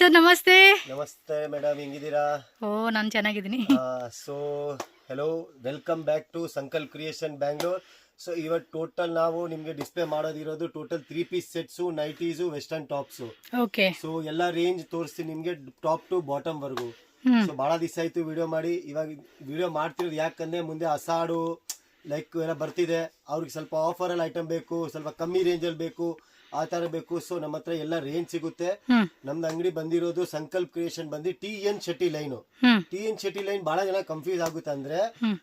Sir ನಮಸ್ತೆ. ನಮಸ್ತೆ madam, ಹೆಂಗಿದ್ದೀರಾ? ನಾನು ಚೆನ್ನಾಗಿದ್ದೀನಿ. So hello, welcome back to Sankalp creation Bangalore. So ಇವತ್ತು ಟೋಟಲ್ ನಾವು ನಿಮಗೆ ಡಿಸ್ಪ್ಲೇ ಮಾಡೋದಿರೋದು total 3 piece sets, nighties, western tops. Okay. So ಎಲ್ಲ ರೇಂಜ್ ತೋರಿಸ್ತೀನಿ ನಿಮಗೆ, ಟಾಪ್ ಟು ಬಾಟಮ್ ವರ್ಗು. ಸೊ ಬಹಳ ದಿವಸ ಆಯ್ತು ವಿಡಿಯೋ ಮಾಡಿ. ಇವಾಗ ವಿಡಿಯೋ ಮಾಡ್ತಿರೋದು ಯಾಕಂದ್ರೆ ಮುಂದೆ ಅಸಾಡು ಲೈಕ್ ಎಲ್ಲ ಬರ್ತಿದೆ, ಅವ್ರಿಗೆ ಸ್ವಲ್ಪ ಆಫರಲ್ಲಿ ಐಟಮ್ ಬೇಕು, ಸ್ವಲ್ಪ ಕಮ್ಮಿ ರೇಂಜಲ್ಲಿ ಬೇಕು, ಆ ತರ ಬೇಕು. ಸೊ ನಮ್ಮ ಹತ್ರ ಎಲ್ಲ ರೇಂಜ್ ಸಿಗುತ್ತೆ. ನಮ್ದು ಅಂಗಡಿ ಬಂದಿರೋದು ಸಂಕಲ್ಪ್ ಕ್ರಿಯೇಷನ್ ಬಂದು TN Shetty line. TN Shetty line ಬಹಳ ಜನ ಕನ್ಫ್ಯೂಸ್ ಆಗುತ್ತೆ. ಅಂದ್ರೆ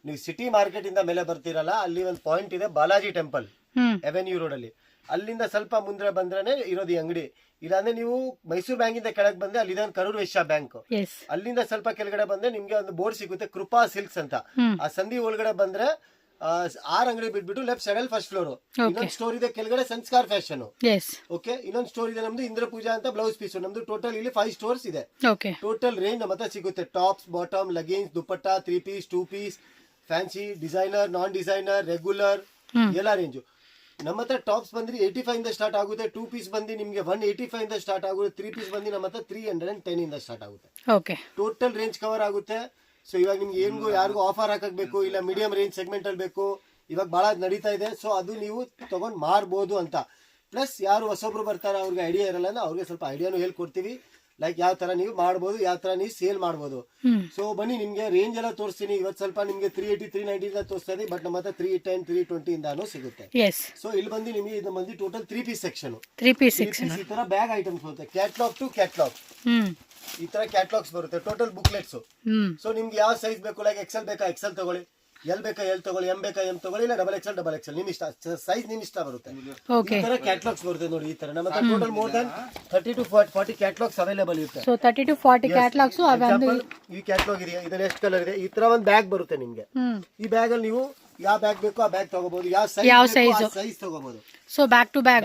ನೀವು ಸಿಟಿ ಮಾರ್ಕೆಟ್ ಇಂದ ಮೇಲೆ ಬರ್ತಿರಲ್ಲ, ಅಲ್ಲಿ ಒಂದು ಪಾಯಿಂಟ್ ಇದೆ, ಬಾಲಾಜಿ ಟೆಂಪಲ್ ಅವೆನ್ಯೂ ರೋಡ್ ಅಲ್ಲಿ. ಅಲ್ಲಿಂದ ಸ್ವಲ್ಪ ಮುಂದೆ ಬಂದ್ರೆ ಇರೋದು ಈ ಅಂಗಡಿ. ಇಲ್ಲಾಂದ್ರೆ ನೀವು ಮೈಸೂರು ಬ್ಯಾಂಕ್ ಇಂದ ಕೆಳಗೆ ಬಂದ್ರೆ ಅಲ್ಲಿ ಕರೂರ್ ವೈಶ್ಯ ಬ್ಯಾಂಕ್. ಅಲ್ಲಿಂದ ಸ್ವಲ್ಪ ಕೆಳಗಡೆ ಬಂದ್ರೆ ನಿಮ್ಗೆ ಒಂದು ಬೋರ್ಡ್ ಸಿಗುತ್ತೆ, ಕೃಪಾ ಸಿಲ್ಕ್ಸ್ ಅಂತ. ಆ ಸಂಧಿ ಒಳಗಡೆ ಬಂದ್ರೆ 6 ಅಂಗಡಿ ಬಿಟ್ಬಿಟ್ಟು ಲೆಫ್ಟ್ ಸೈಡ್ ಅಲ್ಲಿ ಫಸ್ಟ್ ಫ್ಲೋರ್. ಇನ್ನೊಂದು ಸ್ಟೋರ್ ಇದೆ ಕೆಳಗಡೆ, ಸಂಸ್ಕಾರ್ ಫ್ಯಾಷನ್. ಓಕೆ, ಇನ್ನೊಂದು ಸ್ಟೋರ್ ಇದೆ ನಮ್ದು ಇಂದ್ರ ಪೂಜಾ ಅಂತ ಬ್ಲೌಸ್ ಪೀಸ್. ನಮ್ದು ಟೋಟಲ್ ಇಲ್ಲಿ 5 ಸ್ಟೋರ್ಸ್ ಇದೆ. ಟೋಟಲ್ ರೇಂಜ್ ನಮ್ಮ ಹತ್ರ ಸಿಗುತ್ತೆ. Tops, bottom, leggings, dupatta, 3 piece, 2 piece, fancy, designer, non designer, regular, ಎಲ್ಲ ರೇಂಜು ನಮ್ಮ ಹತ್ರ. ಟಾಪ್ಸ್ ಬಂದ್ರಿ 85 ಇಂದ ಸ್ಟಾರ್ಟ್ ಆಗುತ್ತೆ. 2 ಪೀಸ್ ಬಂದು ನಿಮ್ಗೆ 185 ಇಂದ ಸ್ಟಾರ್ಟ್ ಆಗುತ್ತೆ. 3 ಪೀಸ್ ಬಂದು ನಮ್ಮ ಹತ್ರ 310 ಇಂದ ಸ್ಟಾರ್ಟ್ ಆಗುತ್ತೆ. ಟೋಟಲ್ ರೇಂಜ್ ಕವರ್ ಆಗುತ್ತೆ. ಸೊ ಇವಾಗ ನಿಮ್ಗೆ ಏನ್ಗೂ ಯಾರಿಗೂ ಆಫರ್ ಹಾಕಬೇಕು, ಇಲ್ಲ ಮೀಡಿಯಂ ರೇಂಜ್ ಸೆಗ್ಮೆಂಟ್ ಅಲ್ಲಿ ಬೇಕು, ಇವಾಗ ಬಹಳ ನಡೀತಾ ಇದೆ. ಸೊ ಅದು ನೀವು ತಗೊಂಡ್ ಮಾರ್ಬೋದು ಅಂತ. ಪ್ಲಸ್ ಯಾರು ಹೊಸೊಬ್ರು ಬರ್ತಾರೆ, ಅವ್ರಿಗೆ ಐಡಿಯಾ ಇರಲ್ಲ ಅಂದ್ರೆ ಅವ್ರಿಗೆ ಸ್ವಲ್ಪ ಐಡಿಯಾನು ಹೇಳ್ಕೊಡ್ತೀವಿ. ಲೈಕ್ ಯಾವ ತರ ನೀವು ಮಾಡ್ಬೋದು, ಯಾವ ತರ ನೀವು ಸೇಲ್ ಮಾಡ್ಬೋದು. ಸೊ ಬನ್ನಿ ನಿಮ್ಗೆ ರೇಂಜ್ ಎಲ್ಲ ತೋರಿಸ್ತೀನಿ. ಇವತ್ತು ಸ್ವಲ್ಪ ನಿಮ್ಗೆ 380, 390 ಇಂದ ತೋರಿಸ್ತಾ ಇದೆ, ಬಟ್ ನಮ್ಮ ಹತ್ರ 310, 320 ಇಂದಾನು ಸಿಗುತ್ತೆ. ಸೊ ಇಲ್ಲಿ ಬಂದು ನಿಮಗೆ ಇದು ಬಂದು ಟೋಟಲ್ 3 ಪೀಸ್ ಸೆಕ್ಷನ್. 3 ಪೀಸ್ ಈ ತರ ಬ್ಯಾಗ್ ಐಟಮ್ಸ್ ಬರುತ್ತೆ, ಕ್ಯಾಟ್ಲಾಗ್ ಟು ಕ್ಯಾಟ್ಲಾಗ್. ಈ ತರ ಕ್ಯಾಟ್ಲಾಗ್ಸ್ ಬರುತ್ತೆ, ಟೋಟಲ್ ಬುಕ್ಲೆಟ್ಸ್. ಸೊ ನಿಮ್ಗೆ ಯಾವ ಸೈಜ್ ಬೇಕು, ಲೈಕ್ XL ಬೇಕಾ XL ತಗೊಳ್ಳಿ, L ಬೇಕಾ L ತಗೊಳ್ಳಿ, M ಬೇಕಾ M ತಗೊಳ್ಳಿ, ಇಲ್ಲ XXL ನಿಮ್ ಇಷ್ಟ, ಸೈಜ್ ನಿಮ್ ಇಷ್ಟ ಬರುತ್ತೆ. ಈ ತರ ಕ್ಯಾಟ್ಲಾಗ್ಸ್ ಬರುತ್ತೆ ನೋಡಿ. ಈ ತರ ನಮ್ಮ ಹತ್ರ total more than 30 to 40 catalogues available ಇರುತ್ತೆ. So 30 to 40 catalogues. ಈ ಕ್ಯಾಟ್ಲಾಗ್ ಇದೆ, ಇದ್ರಲ್ಲಿ ಎಷ್ಟು ಕಲರ್ ಇದೆ. ಈ ತರ ಒಂದು ಬ್ಯಾಗ್ ಬರುತ್ತೆ ನಿಮ್ಗೆ. ಈ ಬ್ಯಾಗ್ ಅಲ್ಲಿ ನೀವು ಯಾವ ಬ್ಯಾಗ್ ಬೇಕೋ ಆ ಬ್ಯಾಗ್ ತಗೋಬಹುದು, ಯಾವ ಸೈಜ್ ತಗೋಬಹುದು. సో బ్యాక్ టు బ్యాగ్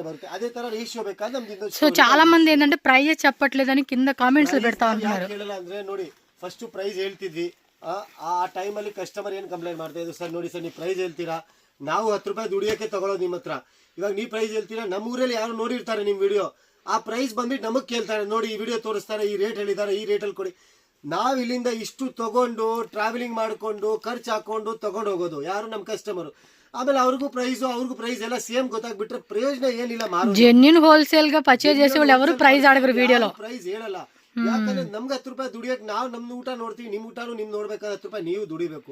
బರುತ್ತೆ. అదే తర రేషియో ಬೇಕಾ ನಮ್ದು. సో చాలా మంది ఏంటంటే ప్రైస్ చెప్పట్లేదని కింద కామెంట్స్ లో పెడతా ఉంటున్నారు. ಕೇಳಲ್ಲ ಅಂದ್ರೆ ನೋಡಿ, ಫಸ್ಟ್ ಪ್ರೈಸ್ ಹೇಳ್ತಿದ್ವಿ, ಆ ಟೈಮ್ ಅಲ್ಲಿ ಕಸ್ಟಮರ್ ಏನ್ ಕಂಪ್ಲೇಂಟ್ ಮಾಡ್ತಾ ಇದ್ರು, ಸರ್ ನೋಡಿ ಸರ್ ನೀವು ಪ್ರೈಸ್ ಹೇಳ್ತೀರಾ, ನಾವು 10 ರೂಪಾಯಿ ದುಡಿಯೋಕೆ ತಗೊಳ್ಳೋದು ನಿಮ್ಮ ಹತ್ರ. ಇವಾಗ ನೀವು ಪ್ರೈಸ್ ಹೇಳ್ತೀರಾ, ನಮ್ಮ ಊರಲ್ಲಿ ಯಾರು ನೋಡಿರ್ತಾರೆ ನಿಮ್ ವಿಡಿಯೋ, ಆ ಪ್ರೈಸ್ ಬಂದ್ಬಿಟ್ಟು ನಮಗ್ ಕೇಳ್ತಾರೆ, ನೋಡಿ ಈ ವಿಡಿಯೋ ತೋರಿಸ್ತಾರೆ, ಈ ರೇಟ್ ಹೇಳಿದ್ದಾರೆ, ಈ ರೇಟಲ್ಲಿ ಕೊಡಿ. ನಾವ್ ಇಲ್ಲಿಂದ ಇಷ್ಟು ತಗೊಂಡು ಟ್ರಾವೆಲಿಂಗ್ ಮಾಡ್ಕೊಂಡು ಖರ್ಚು ಹಾಕೊಂಡು ತಗೊಂಡು ಹೋಗೋದು ಯಾರು ನಮ್ಮ ಕಸ್ಟಮರ್. ಆಮೇಲೆ ಅವ್ರಿಗೂ ಪ್ರೈಸ್ ಎಲ್ಲ ಸೇಮ್ ಗೊತ್ತಾಗ್ಬಿಟ್ರೆ ಪ್ರಯೋಜನ ಏನಿಲ್ಲ. ಜೆನ್ಯೂನ್ ಹೋಲ್ಸೇಲ್ ಗೆ ಪರ್ಚೇಸ್ చేసే వాళ్ళు ఎవరు ಪ್ರೈಸ್ ಆಡಗರು ವಿಡಿಯೋలో ಪ್ರೈಸ್ ಹೇಳಲ್ಲ. ಯಾಕಂದ್ರೆ ನಮ್ಗೆ 10 ರೂಪಾಯಿ ದುಡಿಯಕ್ ನಾವು ನಮ್ ಊಟ ನೋಡ್ತೀವಿ, ನಿಮ್ ಊಟನು ನಿಮ್ ನೋಡ್ಬೇಕಾದ್ರೆ 10 ರೂಪಾಯಿ ನೀವು ದುಡಿಬೇಕು.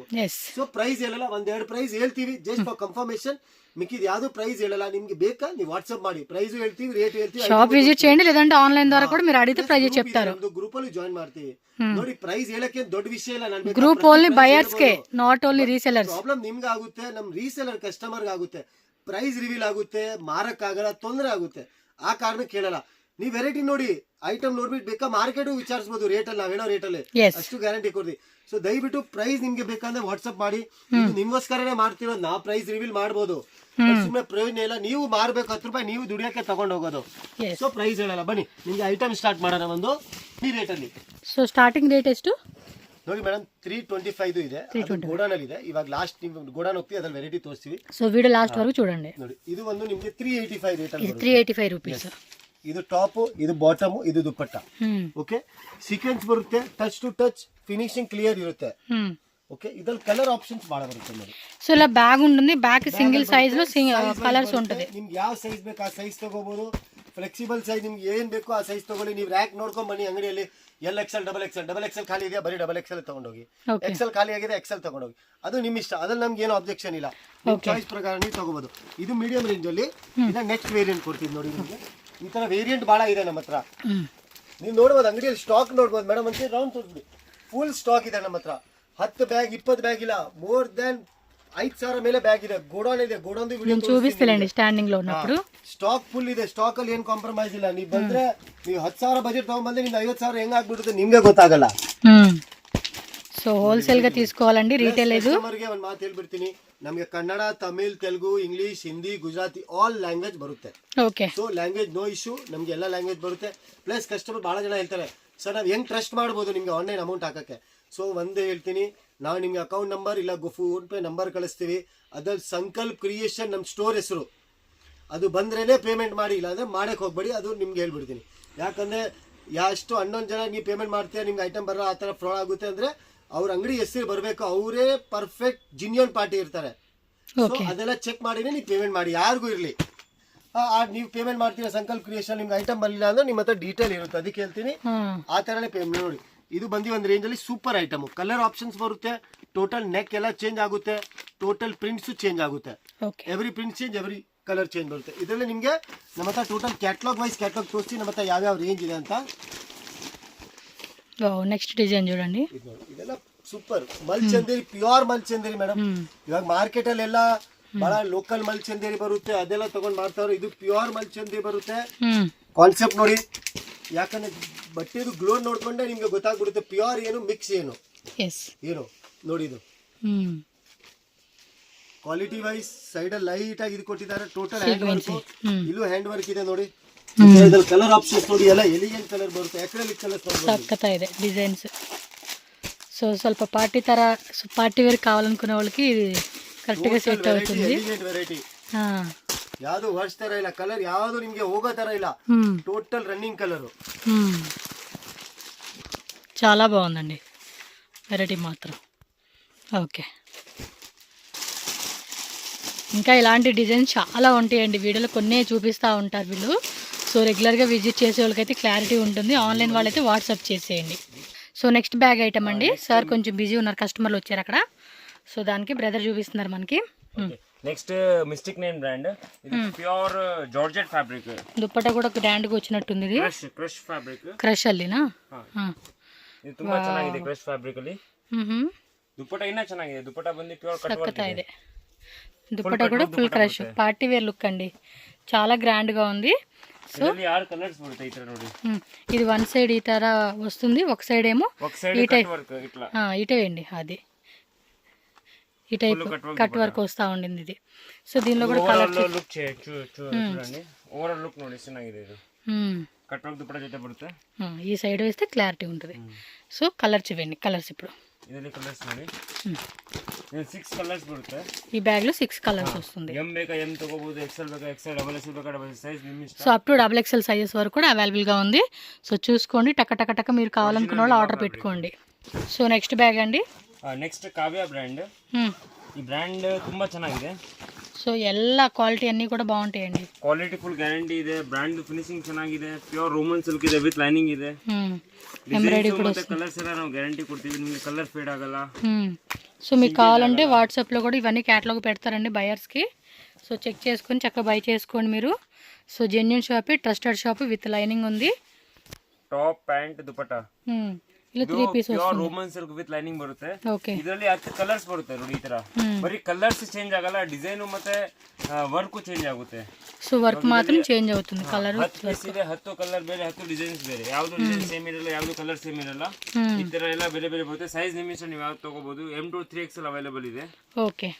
ಸೊ ಪ್ರೈಸ್ ಹೇಳಲ್ಲ, 1-2 ಪ್ರೈಸ್ ಹೇಳ್ತೀವಿ ಜಸ್ಟ್ ಫಾರ್ ಕನ್ಫರ್ಮೇಶನ್. ಮಿಕ್ಕಿದ್ ಯಾವ್ದು ಪ್ರೈಸ್ ಹೇಳಲ್ಲ. ನಿಮ್ಗೆ ಬೇಕಾ ನೀವು ವಾಟ್ಸ್ಆಪ್ ಮಾಡಿ, ಪ್ರೈಸ್ ಹೇಳ್ತೀವಿ, ರೇಟ್ ಹೇಳ್ತೀವಿ. షాప్ విజిట్ చేయండి, లేదంటే ఆన్లైన్ ద్వారా కూడా మీరు అడిగితే ప్రైస్ చెప్తారు. ಗ್ರೂಪ್ ಅಲ್ಲಿ ಜಾಯಿನ್ ಮಾಡ್ತೀವಿ ನೋಡಿ. ಪ್ರೈಸ್ ಹೇಳಕ್ಕೆ ದೊಡ್ಡ ವಿಷಯ ಇಲ್ಲ. ನಾನು ಗ್ರೂಪ್ ಓನ್ಲಿ ಬಯರ್ಸ್ ಗೆ, ನಾಟ್ ಓನ್ಲಿ ರೀಸೆಲರ್ಸ್. ಪ್ರಾಬ್ಲಮ್ ನಿಮ್ಗೆ ಆಗುತ್ತೆ, ನಮ್ ರೀಸೆಲರ್ ಕಸ್ಟಮರ್ ಆಗುತ್ತೆ, ಪ್ರೈಸ್ ರಿವೀಲ್ ಆಗುತ್ತೆ, ಮಾರಕ್ ಆಗಲ್ಲ, ತೊಂದರೆ ಆಗುತ್ತೆ. ಆ ಕಾರಣ ಕೇಳಲ್ಲ. ನೀವ್ ವೆರೈಟಿ ನೋಡಿ, ಐಟಮ್ ನೋಡ್ಬಿಟ್ಟು ಬೇಕಾ ಮಾರ್ಕೆಟ್ ವಿಚಾರಿಸಬಹುದು, ರೇಟ್ ಅಲ್ಲಿ ನಾವ್ ಹೇಳೋ ರೇಟ್ ಅಲ್ಲಿ ಅಷ್ಟು ಗ್ಯಾರಂಟಿ ಕೊಡ್ತೀವಿ. ಸೊ ದಯವಿಟ್ಟು ಪ್ರೈಸ್ ನಿಮ್ಗೆ ಬೇಕಂದ್ರೆ ವಾಟ್ಸ್ಆಪ್ ಮಾಡಿ. ನಿಮ್ಗೋಸ್ಕರನೇ ಮಾಡ್ತಿರೋದು, ನಾವು ಪ್ರೈಸ್ ರಿವೀಲ್ ಮಾಡ್ಬೋದು, ಸುಮ್ಮನೆ ಪ್ರಯೋಜನ ಇಲ್ಲ. ನೀವು ಮಾರ್ಬೇಕು 10 ರೂಪಾಯಿ, ನೀವು ದುಡಿಯಕ್ಕೆ ತಗೊಂಡು ಹೋಗೋದು. ಸೊ ಪ್ರೈಸ್ ಹೇಳಲ್ಲ. ಬನ್ನಿ ನಿಮ್ಗೆ ಐಟಮ್ ಸ್ಟಾರ್ಟ್ ಮಾಡೋಣ ಒಂದು ಈ ರೇಟ್ ಅಲ್ಲಿ. ಸೊ ಸ್ಟಾರ್ಟಿಂಗ್ ರೇಟ್ ಎಷ್ಟು ನೋಡಿ ಮೇಡಮ್, 325 ಇದೆ, ಗೋಡನ್ ಅಲ್ಲಿ ಇದೆ. ಇವಾಗ ಲಾಸ್ಟ್ ನೀವು ಗೋಡನ್ ಹೋಗ್ತೀವಿ, ಅದ್ರಲ್ಲಿ ವೆರೈಟಿ ತೋರಿಸ್ತೀವಿ. ಸೊ ವಿಡಿಯೋ ಲಾಸ್ಟ್ ವರೆಗೂ చూడండి. ನೋಡಿ ಇದು ಒಂದು ನಿಮ್ಗೆ 385 ರೇಟ್ ಅಲ್ಲಿ, 385 ರೂಪೀಸ್. ಇದು ಟಾಪ್, ಇದು ಬಾಟಮ್, ಇದು ದುಪ್ಪಟ್ಟ. ಓಕೆ, ಸೀಕ್ವೆನ್ಸ್ ಬರುತ್ತೆ, touch to touch, finishing clear ಇರುತ್ತೆ. ఓకే, ఇదల్ కలర్ ఆప్షన్స్ బాగా బరుతుంది. సో ఇలా బ్యాగ్ ఉంటుంది, బ్యాగ్ సింగిల్ సైజ్ లో కలర్స్ ఉంటుంది. ನಿಮ್ಗೆ ಯಾವ ಸೈಜ್ ಬೇಕು ಆ ಸೈಜ್ ತಗೋಬಹುದು. ಫ್ಲೆಕ್ಸಿಬಲ್ ಸೈಜ್ ನಿಮ್ಗೆ ಏನ್ ಬೇಕು ಆ ಸೈಜ್ ತಗೊಳ್ಳಿ. ನೀವು ರ್ಯಾಕ್ ನೋಡ್ಕೊಂಡ್ ಬನ್ನಿ ಅಂಗಡಿಯಲ್ಲಿ. LXL, XXL ಖಾಲಿ ಇದೆಯಾ, ಬರೀ XXL ತಗೊಂಡೋಗಿ. XL ಖಾಲಿ ಆಗಿದೆ, XL ತಗೊಂಡೋಗಿ. ಅದು ನಿಮ್ ಇಷ್ಟ, ಅದ್ರಲ್ಲಿ ನಮ್ಗೆ ಏನು ಅಬ್ಜೆಕ್ಷನ್ ಇಲ್ಲ. ನಿಮ್ ಚಾಯ್ಸ್ ಪ್ರಕಾರ ನೀವು ತಗೋಬಹುದು. ಇದು ಮೀಡಿಯಂ ರೇಂಜ್ ಅಲ್ಲಿ. ಇನ್ನ ನೆಕ್ಸ್ಟ್ ವೇರಿಯಂಟ್ ಕೊಡ್ತೀವಿ ನೋಡಿ ನಿಮ್ಗೆ. ಈ ತರ ವೇರಿಯಂಟ್ ಬಹಳ ಇದೆ ನಮ್ಮ ಹತ್ರ. ನೀವು ನೋಡ್ಬೋದು, ಅಂಗಡಿಯಲ್ಲಿ ಸ್ಟಾಕ್ ನೋಡ್ಬೋದು ಮೇಡಮ್. ಅಂತ ರೌಂಡ್ ತೋರಿಸ್ಬಿಡಿ, ಫುಲ್ ಸ್ಟಾಕ್ ಇದೆ ನಮ್ಮ ಹತ್ರ. 10 ಬ್ಯಾಗ್ 20 ಬ್ಯಾಗ್ ಇಲ್ಲ, ಮೋರ್ ದನ್ 5,000 ಮೇಲೆ ಬ್ಯಾಗ್ ಇದೆ. ಗೋಡೌನ್ ಇದೆ, ಗೋಡೌನ್ చూపిస్తానండి స్టాండింగ్ లో ఉన్నప్పుడు. ಸ್ಟಾಕ್ ಫುಲ್ ಇದೆ, ಸ್ಟಾಕ್ ಅಲ್ಲಿ ಏನು ಕಾಂಪ್ರಮೈಸ್ ಇಲ್ಲ. ನೀವು ಬಂದ್ರೆ ನೀವು 10,000 ಬಜೆಟ್ ತಗೊಂಡ್ಬಂದ್ರೆ ನಿಮ್ಗೆ 50,000 ಹೆಂಗ್ ಆಗ್ಬಿಡುತ್ತೆ ನಿಮ್ಗೆ ಗೊತ್ತಾಗಲ್ಲ. ಸೊ ಹೋಲ್ಸೇಲ್ ಗೆ తీసుకోవాలండి, రీటైల్ ಇದು. ಕಸ್ಟಮರ್ಗೆ ಒಂದು ಮಾತು ಹೇಳ್ಬಿಡ್ತೀನಿ, ನಮಗೆ Kannada, Tamil, Telugu, English, Hindi, Gujarati all language ಬರುತ್ತೆ. Okay, so language no issue, ನಮ್ಗೆ ಎಲ್ಲ ಲ್ಯಾಂಗ್ವೇಜ್ ಬರುತ್ತೆ. ಪ್ಲಸ್ ಕಸ್ಟಮರ್ ಬಹಳ ಜನ ಹೇಳ್ತಾರೆ, ಸರ್ ನಾವು ಹೆಂಗ್ ಟ್ರಸ್ಟ್ ಮಾಡ್ಬೋದು ನಿಮ್ಗೆ ಆನ್ಲೈನ್ ಅಮೌಂಟ್ ಹಾಕಕ್ಕೆ. ಸೊ ಒಂದೇ ಹೇಳ್ತೀನಿ, ನಾವು ನಿಮ್ಗೆ ಅಕೌಂಟ್ ನಂಬರ್ ಇಲ್ಲ ಫೋನ್ ಪೇ ನಂಬರ್ ಕಳಿಸ್ತೀವಿ. ಅದ್ರಲ್ಲಿ ಸಂಕಲ್ಪ್ ಕ್ರಿಯೇಷನ್ ನಮ್ಮ ಸ್ಟೋರ್ ಹೆಸರು, ಅದು ಬಂದ್ರೇನೆ ಪೇಮೆಂಟ್ ಮಾಡಿ, ಇಲ್ಲ ಅಂದ್ರೆ ಮಾಡಕ್ಕೆ ಹೋಗ್ಬೇಡಿ. ಅದು ನಿಮ್ಗೆ ಹೇಳ್ಬಿಡ್ತೀನಿ. ಯಾಕಂದ್ರೆ ಎಷ್ಟು 11 ಜನ ನೀವು ಪೇಮೆಂಟ್ ಮಾಡ್ತೀರಾ ನಿಮ್ಗೆ ಐಟಮ್ ಬರೋ ಆ ಥರ ಫ್ರಾಡ್ ಆಗುತ್ತೆ ಅಂದ್ರೆ ಅವ್ರ ಅಂಗಡಿ ಹೆಸರು ಬರಬೇಕು, ಅವರೇ ಪರ್ಫೆಕ್ಟ್ ಜಿನ್ಯೂನ್ ಪಾರ್ಟಿ ಇರ್ತಾರೆ. ಸೊ ಅದೆಲ್ಲ ಚೆಕ್ ಮಾಡಿನೇ ನೀವು ಪೇಮೆಂಟ್ ಮಾಡಿ, ಯಾರಿಗೂ ಇರಲಿ. ನೀವು ಪೇಮೆಂಟ್ ಮಾಡ್ತೀರಾ ಸಂಕಲ್ಪ ಕ್ರಿಯೇಷನ್, ನಿಮ್ಗೆ ಐಟಮ್ ಬರಲಿಲ್ಲ ಅಂದ್ರೆ ನಿಮ್ಮ ಹತ್ರ ಡೀಟೇಲ್ ಇರುತ್ತೆ, ಅದಕ್ಕೆ ಹೇಳ್ತೀನಿ ಆ ಥರನೇ ಪೇಮೆಂಟ್ ನೋಡಿ. ಇದು ಬಂದು ಒಂದು ರೇಂಜಲ್ಲಿ ಸೂಪರ್ ಐಟಮ್, ಕಲರ್ ಆಪ್ಷನ್ಸ್ ಬರುತ್ತೆ, ಟೋಟಲ್ ನೆಕ್ ಎಲ್ಲ ಚೇಂಜ್ ಆಗುತ್ತೆ, ಟೋಟಲ್ ಪ್ರಿಂಟ್ಸು ಚೇಂಜ್ ಆಗುತ್ತೆ, every print change, every colour change ಬರುತ್ತೆ. ಇದರಲ್ಲಿ ನಿಮಗೆ ನಮ್ಮ ಹತ್ರ ಟೋಟಲ್ ಕ್ಯಾಟ್ಲಾಗ್ ವೈಸ್ ಕ್ಯಾಟ್ಲಾಗ್ ತೋರಿಸ್ತೀನಿ ನಮ್ಮ ಹತ್ರ ಯಾವ್ಯಾವ ರೇಂಜ್ ಇದೆ ಅಂತ. ನೆಕ್ಸ್ಟ್ ಡಿಸೈನ್ చూడండి, ಇದೆಲ್ಲ ಸೂಪರ್ ಮಲ್ಚಂದೇರಿ, ಪ್ಯೂರ್ ಮಲ್ಚಂದೇರಿ ಮೇಡಮ್. ಇವಾಗ ಮಾರ್ಕೆಟ್ ಅಲ್ಲಿ ಎಲ್ಲ ಬಹಳ ಲೋಕಲ್ ಮಲ್ಚಂದೇರಿ ಬರುತ್ತೆ, ಅದೆಲ್ಲ ತಗೊಂಡ್ ಮಾಡ್ತಾವ್ರೆ. ಇದು ಪ್ಯೂರ್ ಮಲ್ಚಂದೇರಿ ಬರುತ್ತೆ. ಕಾನ್ಸೆಪ್ಟ್ ನೋಡಿ, ಯಾಕಂದ್ರೆ ಬಟ್ಟೆದು ಗ್ಲೋ ನೋಡ್ಕೊಂಡೆ ನಿಮ್ಗೆ ಗೊತ್ತಾಗ್ಬಿಡುತ್ತೆ ಪ್ಯೂರ್ ಏನು ಮಿಕ್ಸ್ ಏನು ಏನು ನೋಡಿ. ಇದು ಕ್ವಾಲಿಟಿ ವೈಸ್ ಸೈಡ್ ಅಲ್ಲಿ ಲೈಟ್ ಆಗಿ ಇದು ಕೊಟ್ಟಿದ್ದಾರೆ. ಟೋಟಲ್ ಹ್ಯಾಂಡ್ ವರ್ಕ್, ಇಲ್ಲೂ ಹ್ಯಾಂಡ್ ವರ್ಕ್ ಇದೆ ನೋಡಿ. ಕಲರ್ ಆಪ್ಷನ್ಸ್ ನೋಡಿ, ಎಲ್ಲ ಎಲಿಗೆಂಟ್ ಕಲರ್ ಬರುತ್ತೆ, ಅಕ್ರಿಲಿಕ್ ಕಲರ್ సక్కతా ಇದೆ డిజైన్స్. సో ಸ್ವಲ್ಪ పార్టీ వేర్ కావాలనుకునే వాళ్ళకి ఇది కరెక్ట్ గా సెట్ అవుతుంది. ఎలిగెంట్ వెరైటీ, ಯಾವುದು ವರ್ಷ ತರ ಇಲ್ಲ, ಕಲರ್ ಯಾವುದು ನಿಮ್ಗೆ ಹೋಗೋ ತರ ಇಲ್ಲ, ಟೋಟಲ್ ರನ್ನಿಂಗ್ కలర్. చాలా బాగుందండి వెరైటీ మాత్రం. ఓకే, ఇంకా ఇలాంటి డిజైన్స్ చాలా ఉంటాయండి, వీడియోలో కొన్నే చూపిస్తూ ఉంటారు వీళ్ళు. సో రెగ్యులర్గా విజిట్ చేసే వాళ్ళకైతే క్లారిటీ ఉంటుంది, ఆన్లైన్ వాళ్ళైతే వాట్సాప్ చేసేయండి. సో నెక్స్ట్ బ్యాగ్ ఐటమ్ అండి. సార్ కొంచెం బిజీ ఉన్నారు, కస్టమర్లు వచ్చారు అక్కడ, సో దానికి బ్రదర్ చూపిస్తున్నారు మనకి. నెక్స్ట్ మిస్టిక్ నేమ్ బ్రాండ్, ఇది ప్యూర్ జార్జెట్ ఫ్యాబ్రిక్. దుప్పట్టా కూడా గ్రాండ్ గా వచ్చినట్టుంది. ఇది ಕ್ರಶ್ ಫ್ಯಾಬ್ರಿಕ್, ಕ್ರಶ್ ಅಲ್ಲಿನಾ? ಇದು ತುಂಬಾ ಚೆನ್ನಾಗಿದೆ ಕ್ರಶ್ ಫ್ಯಾಬ್ರಿಕ್ ಅಲ್ಲಿ. ದುಪ್ಪಟ್ಟ ಇನ್ನೂ ಚೆನ್ನಾಗಿದೆ, ದುಪ್ಪಟ್ಟ ಬಂದು ಪ್ಯೂರ್ ಕಟ್ ವರ್ಕ್ ಇದೆ. దుప్పట్టా కూడా full crush, party wear look అండి, చాలా గ్రాండ్ గా ఉంది. సో ಯಾರು ಕಲರ್ಸ್ ಬರುತ್ತೆ ಈ ತರ ನೋಡಿ. ఇది వన్ సైడ్ ఈ ತರ వస్తుంది, ఒక సైడ్ ఏమో ఈ టైప్ ఇటే అండి, అది ఈ టైప్ కట్ వర్క్ వస్తూ ఉండింది ఇది. సో దీనిలో కూడా కలర్ లుక్ చూడండి, ఓవరాల్ లుక్ ನೋಡಿ ಚೆನ್ನಾಗಿದೆ. ಇದು కట్ వర్క్ దుప్పట్ట ಜೊತೆ ಬರುತ್ತೆ, ఈ సైడ్ వేస్తే క్లారిటీ ఉంటుంది. సో కలర్ చూడండి, కలర్స్ ఇప్పుడు ಇದರಲ್ಲಿ ಕಲರ್ಸ್ ನೋಡಿ, 6 ಕಲರ್ಸ್ ಬರುತ್ತೆ ಈ ಬ್ಯಾಗ್ లో 6 కలర్స్ వస్తుంది. ಎಂ ಬೇಕಾ ಎಂ ತಗೋಬಹುದು, ಎಕ್ಸೆಲ್ ಬೇಕಾ ಎಕ್ಸೆಲ್, ಡಬಲ್ ಎಕ್ಸೆಲ್ ಬೇಕಾ ಡಬಲ್ సైజ్ ನಿಮ್ಮ ಇಷ್ಟ. So up to double XL sizes వరకు కూడా అవైలబుల్ గా ఉంది. సో చూసుకోండి, టక మీరు కావాలనుకున్న వాళ్ళు ఆర్డర్ పెట్టుకోండి. సో నెక్స్ట్ బ్యాగ్ అండి, నెక్స్ట్ కావ్య బ్రాండ్. ಈ ಬ್ರ್ಯಾಂಡ್ ತುಂಬಾ ಚೆನ್ನಾಗಿದೆ. ಸೊ ಎಲ್ಲ ಕ್ವಾಲಿಟಿ ಅన్నీ ಕೂಡ ಬಾగుంటాయండి, ಕ್ವಾಲಿಟಿ ಫುಲ್ ಗ್ಯಾರಂಟಿ ಇದೆ, ಬ್ರಾಂಡ್ ಫಿನಿಶಿಂಗ್ ಚೆನ್ನಾಗಿದೆ, ಪ್ಯೂರ್ ರೋಮನ್ ಸಿಲ್ಕ್ ಇದೆ ವಿತ್ ಲೈನಿಂಗ್ ಇದೆ, ಎಂಬ್ರಾಯ್ಡರಿ ಕೂಡ ಕಲರ್ಸ್ ಎಲ್ಲ ನಾವು ಗ್ಯಾರಂಟಿ ಕೊಡ್ತೀವಿ, ನಿಮಗೆ ಕಲರ್ ಫೇಡ್ ಆಗಲ್ಲ. సో మీకు కావాలంటే వాట్సాప్ లో కూడా ఇవన్నీ క్యాటలాగ్ పెడతారండి బయర్స్ కి. సో చెక్ చేసుకొని చక్కగా బై చేసుకోండి మీరు. So genuine shop, trusted shop, with lining ఉంది. ಟಾಪ್ ಪ್ಯಾಂಟ್ ದುಪಟ್ಟಾ ಇಲ್ಲ 3 piece pure Roman silk with lining ಬರುತ್ತೆ. ಇದರಲ್ಲಿ 10 ಕಲರ್ಸ್ ಬರುತ್ತೆ ನೋಡಿ. ಈ ತರ ಬರೀ ಕಲರ್ಸ್ ಚೇಂಜ್ ಆಗಲ್ಲ, ಡಿಸೈನ್ ಮತ್ತೆ ವರ್ಕ್ ಚೇಂಜ್ ಆಗುತ್ತೆ. ಸೊ ವರ್ಕ್ ಮಾತ್ರ ಚೇಂಜ್ అవుతుంది, ಕಲರ್ 10 ಕಲರ್ ಬೇರೆ, 10 ಡಿಸೈನ್ಸ್ ಬೇರೆ, ಯಾವುದು ಡಿಸೈನ್ ಸೇಮ್ ಇರಲ್ಲ, ಯಾವುದು ಕಲರ್ ಸೇಮ್ ಇರಲ್ಲ. ಈ ತರ ಎಲ್ಲ ಬೇರೆ ಬೇರೆ ಬರುತ್ತೆ. ಸೈಜ್ ನಿಮ್ಮ ಇಷ್ಟ, ನೀವು ಯಾವ್ದು ತಗೋಬಹುದು. M to 3XL ಅವೈಲೇಬಲ್ ಇದೆ. ಓಕೆ,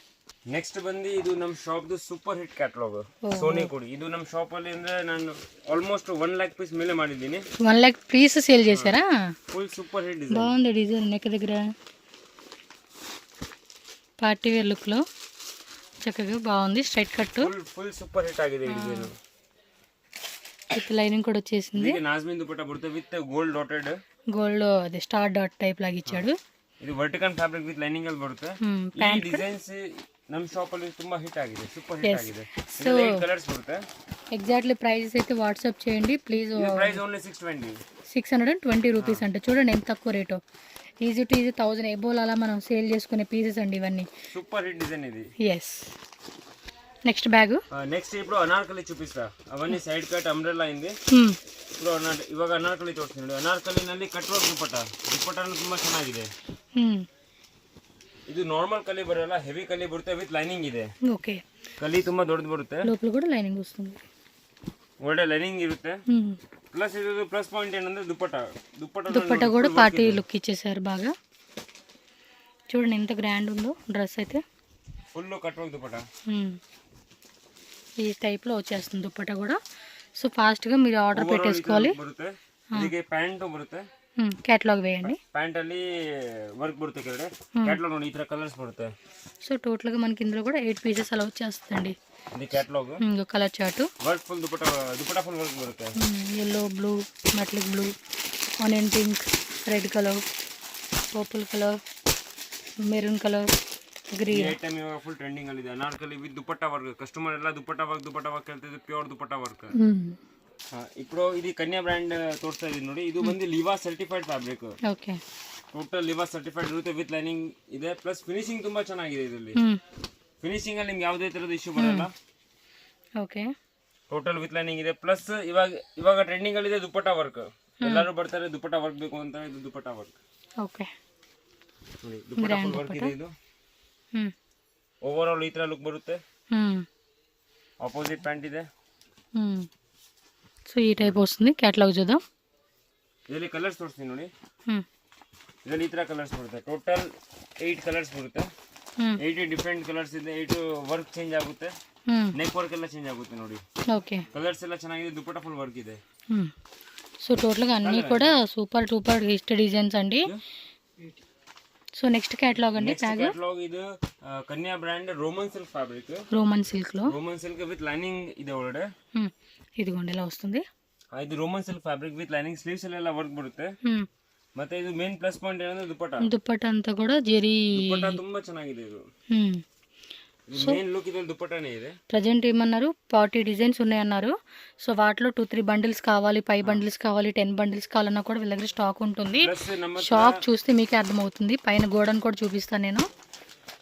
ನೆಕ್ಸ್ಟ್ ಬಂದು ಇದು ನಮ್ಮ ಶಾಪ್ದು ಸೂಪರ್ ಹಿಟ್ ಕ್ಯಾಟಲಾಗ್ ಸೋನಿ ಕೊಡಿ. ಇದು ನಮ್ಮ ಶಾಪ್ ಅಲ್ಲಿ ಅಂದ್ರೆ ನಾನು ಆಲ್ಮೋಸ್ಟ್ 1 lakh ಪೀಸ್ ಮೇಲೆ ಮಾಡಿದ್ದೀನಿ. 1 lakh పీస్ సేల్ చేశారా? ఫుల్ సూపర్ హిట్ డిజైన్, బాగుంది డిజైన్. నెక్ దగ్గర పార్టీ వేర్ లుక్ లో చక్కగా బాగుంది, straight cut, full super hit ಆಗಿದೆ ಈ ಡಿಸೈನ್. విత్ లైనింగ్ కూడా వచ్చేసింది. ఇది నాజ్మిన్ దుపట్టా బರುತ್ತೆ విత్ ಗೋಲ್ಡ್ ಡಾಟೆಡ್, ಗೋಲ್డ్ అదే స్టార్ డాట్ టైప్ లాగా ఇచ్చాడు. ಇದು ವರ್ಟಿಕಲ್ ಫ್ಯಾಬ್ರಿಕ್ ವಿತ್ ಲೈನಿಂಗ್ ಅಲ್ಲಿ ಬರುತ್ತೆ. ಈ ಡಿಸೈನ್ಸ್ ನಮ್ಮ ಶಾಪ್ ಅಲ್ಲಿ ತುಂಬಾ ಹಿಟ್ ಆಗಿದೆ, ಸೂಪರ್ ಹಿಟ್ ಆಗಿದೆ. సో 8 ಕಲರ್ಸ್ ಬರುತ್ತೆ. ఎగ్జాక్ట్లీ ప్రైజెస్ అయితే వాట్సాప్ చేయండి ప్లీజ్. ప్రైస్ ఓన్లీ 620 రూపీస్ అంటే చూడండి ఎంత తక్కువ రేటు. ఈజీ టు ఈజీ 1000 ఎబోల్ అలా మనం సేల్ చేసుకునే పీసెస్ అండి ఇవన్నీ. సూపర్ హిట్ డిజైన్ ఇది. Yes, next bag. నెక్స్ట్ ఇప్పుడు అనార్కలి చూపిస్తా. అవన్నీ సైడ్ కట్ అంబ్రెల్లా అయింది. ఇప్పుడు ಇವಾಗ ಅನಾರ್ಕಲಿ ತೋರಿಸ್ತೀನಿ. ಅನಾರ್ಕಲಿನಲ್ಲಿ ಕಟ್ ವರ್ಕ್ ದುಪಟ್ಟಾ ತುಂಬಾ ಚೆನ್ನಾಗಿದೆ. ಇದು ನಾರ್ಮಲ್ ಕಲಿ ಬರಲ್ಲ, ಹೆವಿ ಕಲಿ ಬರುತ್ತೆ ವಿತ್ ಲೈನಿಂಗ್ ಇದೆ. ಓಕೆ, ಕಲಿ ತುಂಬಾ ದೊಡ್ಡದು ಬರುತ್ತೆ, లోపల కూడా లైనింగ్ వస్తుంది, ಒಳ್ಳೆ ಲೈನಿಂಗ್ ಇರುತ್ತೆ. ప్లస్ ಇದು ప్లస్ పాయింట్ ఏంటంటే దుపట్టా కూడా పార్టీ లుక్ ఇచ్చేసారు బాగా. చూడండి ఎంత గ్రాండ్ ఉందో డ్రెస్ అయితే. ఫుల్ కట్ వర్క్ దుపట్టా ఈ టైప్ లో వచ్చేస్తుంది దుపట్టా కూడా. సో ఫాస్ట్ గా మీరు ఆర్డర్ పెట్టేసుకోవాలి. ಇದಕ್ಕೆ ಪ್ಯಾಂಟ್ ಬರುತ್ತೆ, ಕ್ಯಾಟಲಾಗ್ వేయండి. ಪ್ಯಾಂಟ್ ಅಲ್ಲಿ ವರ್ಕ್ ಬರುತ್ತೆ ಕೆಳಗಡೆ. ಕ್ಯಾಟಲಾಗ್ ನೋಡಿ ಈ ತರ ಕಲರ್ಸ್ ಬರುತ್ತೆ. సో టోటల్ గా మనకి ఇందులో కూడా 8 పీసెస్ అలా వచ్చేస్తుందండి. ఇది క్యాటలాగ్, ఇంకో colour chart, work full dupatta full work బರುತ್ತೆ. yellow, blue, metallic blue, onion pink, red colour, purple colour, maroon colour, ಈ ಗ್ರೀನ್. ಐಟಮ್ ಇವಾಗ ಫುಲ್ ಟ್ರೆಂಡಿಂಗ್ ಅಲ್ಲಿ ಇದೆ. Anarkali with dupatta work. Customer ಎಲ್ಲ ದುಪಟ್ಟ ವರ್ಕ್ ಕೇಳ್ತಿದ್ರು, ಪ್ಯೂರ್ ದುಪಟ್ಟ ವರ್ಕ್. ఇప్పుడు ఇది కన్యా బ్రాండ్ ತೋರಿಸ್ತಾ ಇದೀನಿ ನೋಡಿ. ಇದು ಬಂದು Liva certified fabric. Okay. Total Liva certified ಇರುತ್ತೆ, ವಿತ್ ಲೈನಿಂಗ್ ಇದೆ, ಪ್ಲಸ್ ಫಿನಿಶಿಂಗ್ ತುಂಬಾ ಚೆನ್ನಾಗಿದೆ ಇದರಲ್ಲಿ. ಫಿನಿಶಿಂಗ್ ಅಲ್ಲಿ ನಿಮ್ಗೆ ಯಾವುದೇ ತರದ ಇಶ್ಯೂ ಬರಲ್ಲ. ಓಕೆ. ಟೋಟಲ್ ವಿತ್ ಲೈನಿಂಗ್ ಇದೆ, ಪ್ಲಸ್ ಇವಾಗ ಟ್ರೆಂಡಿಂಗ್ ಅಲ್ಲಿ ಇದೆ ದುಪಟ್ಟ ವರ್ಕ್. ಎಲ್ಲರೂ ಬರ್ತಾರೆ ದುಪಟ್ಟ ವರ್ಕ್ ಬೇಕು ಅಂತ. ಇದು ದುಪಟ್ಟ ವರ್ಕ್. ಓಕೆ. ನೋಡಿ ದುಪಟ್ಟ ಫುಲ್ ವರ್ಕ್ ಇದೆ. ಇದು ಓವರ್ ಆಲ್ ಈ ತರ ಲುಕ್ ಬರುತ್ತೆ. ಆಪೋಸಿಟ್ ಪ್ಯಾಂಟ್ ಇದೆ. సో ఈ టైప్ వస్తుంది. క్యాటలాగ్ చూద్దాం. ಇದರಲ್ಲಿ ಕಲರ್ಸ್ ತೋರಿಸ್ತೀನಿ ನೋಡಿ. ಇದರಲ್ಲಿ ಈ ತರ ಕಲರ್ಸ್ ಬರುತ್ತೆ. ಟೋಟಲ್ 8 ಕಲರ್ಸ್ ಬರುತ್ತೆ. 8 ಡಿಫ್ರೆಂಟ್ ಕಲರ್ಸ್ ಇದೆ. 8 ವರ್ಕ್ ಚೇಂಜ್ ಆಗುತ್ತೆ. ನೆಕ್ ವರ್ಕ್ ಎಲ್ಲ ಚೇಂಜ್ ಆಗುತ್ತೆ ನೋಡಿ. ఓకే. ಕಲರ್ಸ್ ಎಲ್ಲ ಚೆನ್ನಾಗಿದೆ. ದುಪಟ್ಟ ಫುಲ್ ವರ್ಕ್ ಇದೆ. సో టోటల్గా అన్నీ కూడా సూపర్ డూపర్ హిస్ట్ డిజైన్స్ అండి. సో నెక్స్ట్ క్యాటలాగ్ అండి. క్యాటలాగ్ ఇది Kanya brand Roman silk fabric. Roman silk లో రోమన్ సిల్క్ విత్ లైనింగ్ ಇದೆ ಒಳಗಡೆ. ఇదిగోండి ఇలా వస్తుంది. ಇದು Roman silk fabric with lining. Sleeves ಎಲ್ಲ ವರ್ಕ್ ಬರುತ್ತೆ. ಮತ್ತೆ ಇದು ಮೇನ್ ಪ್ಲಸ್ ಪಾಯಿಂಟ್ ಏನಂದ್ರೆ ದುಪಟ್ಟ ಅಂతా కూడా జరీ ದುಪಟ್ಟ ತುಂಬಾ ಚೆನ್ನಾಗಿದೆ. ಇದು ಮೇನ್ ಲುಕ್ ಇದೆ, ದುಪಟ್ಟನೇ ಇದೆ. ప్రజెంట్ ఏమన్నారు 40 డిజైన్స్ ఉన్నాయన్నారు. సో వాటిలో 2-3 బండిల్స్ కావాలి, 5 బండిల్స్ కావాలి, 10 బండిల్స్ కావాలన్నా కూడా వీళ్ళ దగ్గర స్టాక్ ఉంటుంది. షాప్ చూస్తే మీకే అర్థమవుతుంది. పైన గోడను కూడా చూపిస్తాను నేను.